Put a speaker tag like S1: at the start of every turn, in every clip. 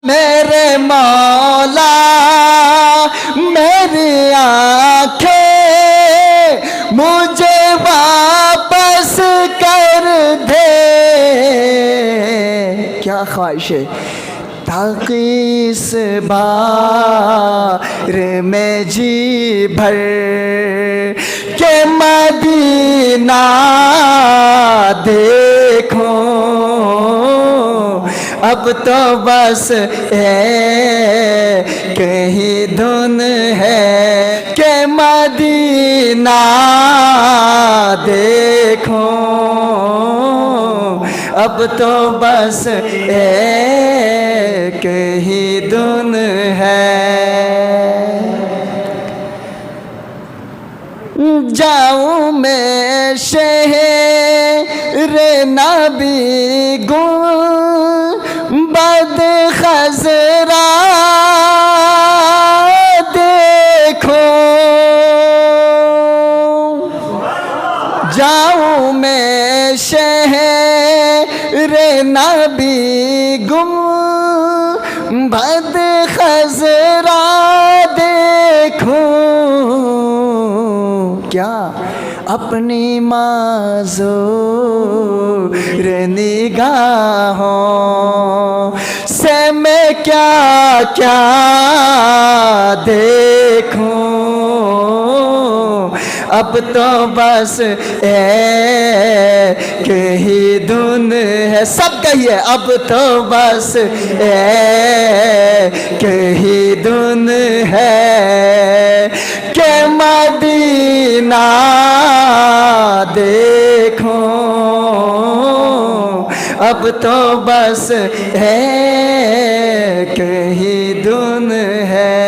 S1: میرے مولا میری آنکھیں مجھے واپس کر دے. کیا خواہش ہے؟ تاکہ اس بار میں جی بھر کے مدینہ دیکھوں. اب تو بس ایک ہی دھن ہے کہ مدینہ دیکھوں. اب تو بس ایک ہی دھن ہے. جاؤں میں شہر نبی گنبد خضرا دیکھوں. جاؤں میں شہر نبی گنبد خضرا دیکھوں. کیا اپنی معذور نگاہوں سے میں کیا کیا دیکھوں. اب تو بس ایک ہی دھن ہے. سب کہیے اب تو بس ایک ہی دھن ہے کہ مدینہ دیکھوں. اب تو بس ایک ہی دھن ہے.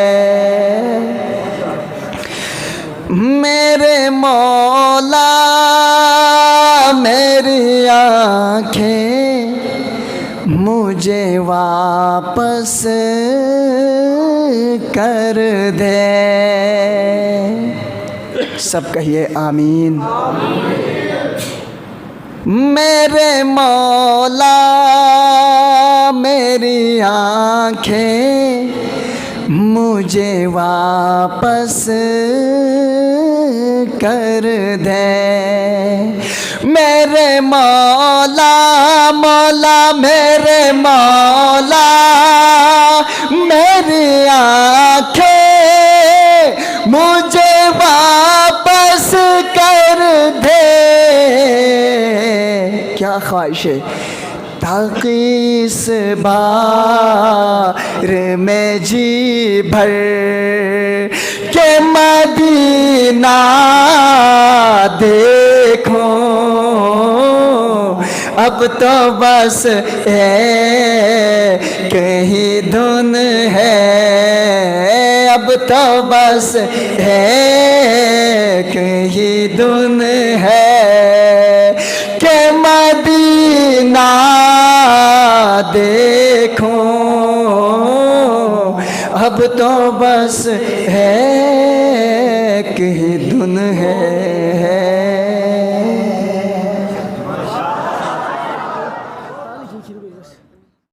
S1: میرے مولا میری آنکھیں مجھے واپس کر دے. سب کہیے آمین. میرے مولا میری آنکھیں مجھے واپس کر دے. میرے مولا مولا میرے مولا میری آنکھیں مجھے واپس کر دے. کیا خواہش ہے؟ تاکہ اس بار میں جی بھر کے مدینہ دیکھوں. اب تو بس ایک ہی دھن ہے. اب تو بس ایک ہی دھن ہے کہ مدینہ دیکھوں. اب تو بس ایک ہی دھن ہے.